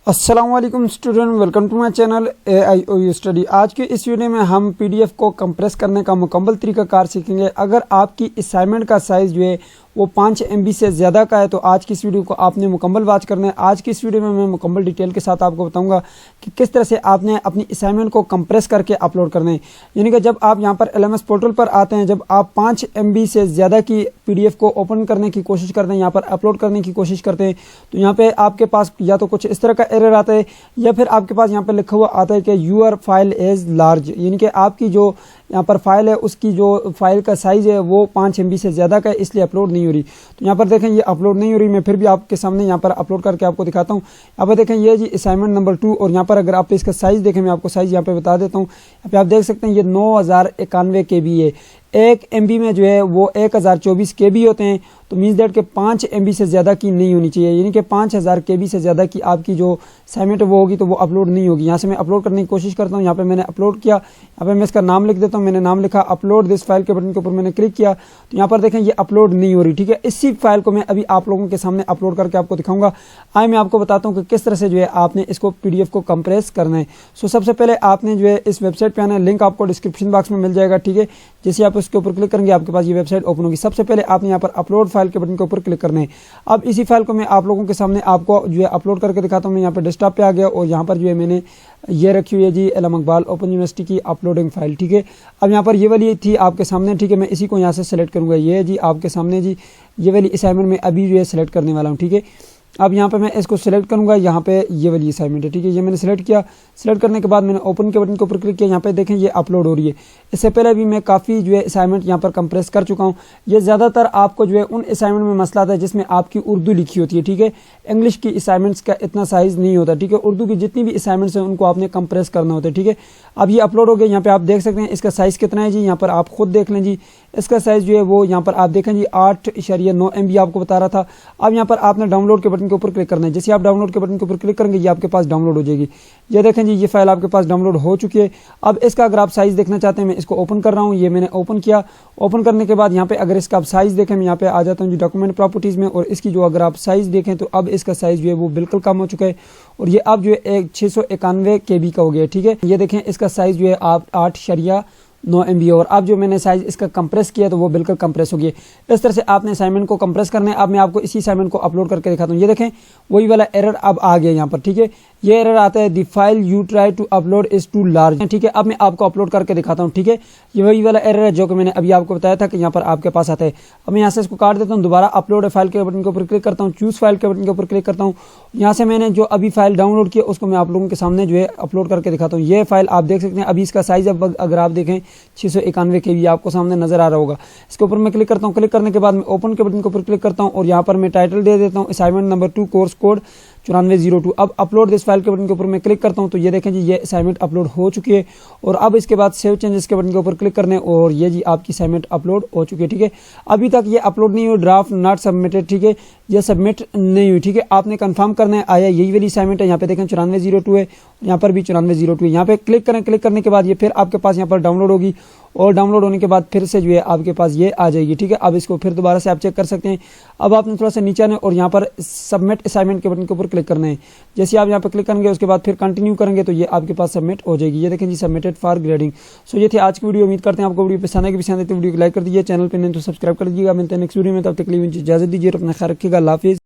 अस्सलाम वालेकुम student, welcome to my channel AIOU study. आज के इस वीडियो में हम PDF को कंप्रेस करने का मुकम्मल तरीकाकार सीखेंगे। अगर आपकी असाइनमेंट का साइज़ जो है वो 5 MB से ज़्यादा का है तो आज की इस वीडियो को आपने मुकम्मल वॉच करना है। आज की इस वीडियो में मैं मुकम्मल डिटेल के साथ आपको बताऊंगा कि किस तरह से आपने अपनी असाइनमेंट को कंप्रेस करके अपलोड करना है। यानी कि जब आप यहाँ पर LMS पोर्टल पर आते हैं, जब आप 5 MB से ज़्यादा की PDF को ओपन करने की कोशिश करते हैं, यहाँ पर अपलोड करने की कोशिश करते हैं, तो यहाँ पे आपके पास या तो कुछ इस तरह का एरर आता है या फिर आपके पास यहाँ पर लिखा हुआ आता है कि यूर फाइल इज़ लार्ज, यानी कि आपकी जो यहाँ पर फाइल है उसकी जो फाइल का साइज़ है वो 5 MB से ज़्यादा का है, इसलिए अपलोड नहीं हो रही। तो यहाँ पर देखें ये अपलोड नहीं हो रही, मैं फिर भी आपके सामने यहाँ पर अपलोड करके आपको दिखाता हूँ। यहाँ पर देखें ये जी असाइनमेंट नंबर 2, और यहाँ पर अगर आप इसका साइज़ देखें, मैं आपको साइज़ यहाँ पे बता देता हूँ। यहाँ पे आप देख सकते हैं ये 9091 KB है। 1 MB में जो है वो 1024 KB होते हैं, तो मीन्स दैट के 5 MB से ज़्यादा की नहीं होनी चाहिए, यानी कि 5000 KB से ज़्यादा की आपकी जो असाइनमेंट वो होगी तो वो अपलोड नहीं होगी। यहाँ से मैं अपलोड करने की कोशिश करता हूँ। यहाँ पे मैंने अपलोड किया, यहाँ पे मैं इसका नाम लिख देता हूँ। मैंने नाम लिखा, अपलोड दिस फाइल के बटन के ऊपर मैंने क्लिक किया, तो यहाँ पर देखें ये अपलोड नहीं हो रही। ठीक है, इसी फाइल को मैं अभी आप लोगों के सामने अपलोड करके आपको दिखाऊंगा। आए मैं आपको बताता हूँ कि किस तरह से जो है आपने इसको PDF को कंप्रेस करना है। सो सबसे पहले आपने जो है इस वेबसाइट पर आना है, लिंक आपको डिस्क्रिप्शन बॉक्स में मिल जाएगा। ठीक है, जैसे आप उसके ऊपर क्लिक करेंगे आपके पास ये वेबसाइट ओपन होगी। सबसे पहले आपने यहाँ पर अपलोड फाइल के बटन के ऊपर क्लिक करना है। अब इसी फाइल को मैं आप लोगों के सामने आपको जो है अपलोड करके दिखाता हूँ। मैं यहाँ पर डेस्कटॉप पे आ गया और यहाँ पर जो है मैंने ये रखी हुई है जी एलम इकबाल ओपन यूनिवर्सिटी की अपलोडिंग फाइल। ठीक है, अब यहाँ पर ये वाली थी आपके सामने। ठीक है, मैं इसी को यहाँ से सेलेक्ट करूँगा। ये जी आपके सामने जी ये वाली असाइनमेंट में अभी जो है सेलेक्ट करने वाला हूँ। ठीक है, अब यहाँ पे मैं इसको सिलेक्ट करूँगा। यहाँ पे ये वाली असाइनमेंट है। ठीक है, ये मैंने सेलेक्ट किया। सेलेक्ट करने के बाद मैंने ओपन के बटन के ऊपर क्लिक किया। यहाँ पे देखें ये अपलोड हो रही है। इससे पहले भी मैं काफ़ी जो है असाइनमेंट यहाँ पर कंप्रेस कर चुका हूँ। ये ज़्यादातर आपको जो है उन असाइनमेंट में मसला आता है जिसमें आपकी उर्दू लिखी होती है। ठीक है, इंग्लिश की असाइनमेंट्स का इतना साइज़ नहीं होता। ठीक है, उर्दू की जितनी भी असाइनमेंट्स हैं उनको आपने कंप्रेस करना होता है। ठीक है, अब ये अपलोड हो गया। यहाँ पे आप देख सकते हैं इसका साइज़ कितना है जी, यहाँ पर आप खुद देख लें जी। इसका साइज़ जो है वो यहाँ पर आप देखें जी 8.9 MB आपको बता रहा था। अब यहाँ पर आपने डाउनलोड के बटन के ऊपर क्लिक करना है। जैसे आप डाउनलोड के बटन के ऊपर क्लिक करेंगे ये आपके पास डाउनलोड हो जाएगी। ये देखें जी ये फाइल आपके पास डाउनलोड हो चुकी है। अब इसका अगर आप साइज़ देखना चाहते हैं, मैं इसको ओपन कर रहा हूँ। ये मैंने ओपन किया। ओपन करने के बाद यहाँ पे अगर इसका आप साइज़ देखें, मैं यहाँ पे आ जाता हूँ जी डॉक्यूमेंट प्रॉपर्टीज़ में, और इसकी जो अगर आप साइज़ देखें तो अब इसका साइज़ जो है वो बिल्कुल कम हो चुका है और ये अब जो है 691 KB का हो गया। ठीक है, ये देखें इसका साइज़ जो है आप 8.9 MB, और अब जो मैंने साइज़ इसका कंप्रेस किया तो वो बिल्कुल कंप्रेस हो गया। इस तरह से आपने असाइनमेंट को कंप्रेस करना है। अब मैं आपको इसी असाइनमेंट को अपलोड करके दिखाता हूँ। ये देखें वही वाला एरर अब आ गया यहाँ पर। ठीक है, ये एरर आता है the file you try to upload is too large. ठीक है, अब मैं आपको अपलोड करके दिखाता हूँ। ठीक है, ये वही वाला एरर है जो कि मैंने अभी आपको बताया था कि यहाँ पर आपके पास आता है। अब मैं यहाँ से इसको काट देता हूँ, दोबारा अपलोड फाइल के बटन के ऊपर क्लिक करता हूँ, चूज फाइल के बटन के ऊपर क्लिक करता हूँ। यहाँ से मैंने जो अभी फाइल डाउनलोड किया उसको मैं आप लोगों के सामने जो है अपलोड करके दिखाता हूँ। ये फाइल आप देख सकते हैं। अभी इसका साइज अब अगर आप देखें 691 KB आपको सामने नजर आ रहा होगा। इसके ऊपर मैं क्लिक करता हूँ। क्लिक करने के बाद मैं ओपन के बटन के ऊपर क्लिक करता हूँ और यहाँ पर मैं टाइटल दे देता हूँ असाइनमेंट नंबर 2 कोर्स कोड 9402। अब अपलोड दिस फाइल के बटन के ऊपर मैं क्लिक करता हूं तो ये देखें जी ये असाइनमेंट अपलोड हो चुकी है। और अब इसके बाद सेव चेंजेस के बटन के ऊपर क्लिक करने और ये जी आपकी असाइनमेंट अपलोड हो चुकी है। ठीक है, अभी तक ये अपलोड नहीं हुई, ड्राफ्ट नॉट सबमिटेड। ठीक है, ये सबमिट नहीं हुई। ठीक है, आपने कंफर्म करना है आया यही वाली असाइनमेंट है। यहाँ पे देखें 9402 है, यहाँ पर भी 9402 है। यहाँ पे क्लिक करें। क्लिक करने के बाद ये फिर आपके पास यहाँ पर डाउनलोड होगी और डाउनलोड होने के बाद फिर से जो है आपके पास ये आ जाएगी। ठीक है, अब इसको फिर दोबारा से आप चेक कर सकते हैं। अब आपने थोड़ा सा नीचे आना और यहाँ पर सबमिट असाइनमेंट के बटन के ऊपर क्लिक करना है। जैसे आप यहाँ पर क्लिक करेंगे उसके बाद फिर कंटिन्यू करेंगे तो ये आपके पास सबमिट हो जाएगी। ये देखें जी सबमिटेड फॉर ग्रेडिंग। सो ये थी आज की वीडियो। उम्मीद करते हैं आपको वीडियो पसंद आएगी। पसंद आए तो वीडियो को लाइक कर दीजिए, चैनल पर नहीं तो सब्सक्राइब कर दीजिएगा। मिलते हैं नेक्स्ट वीडियो में, तब तक के लिए इजाजत दीजिए, अपना ख्याल रखिएगा। अल्लाह हाफिज़।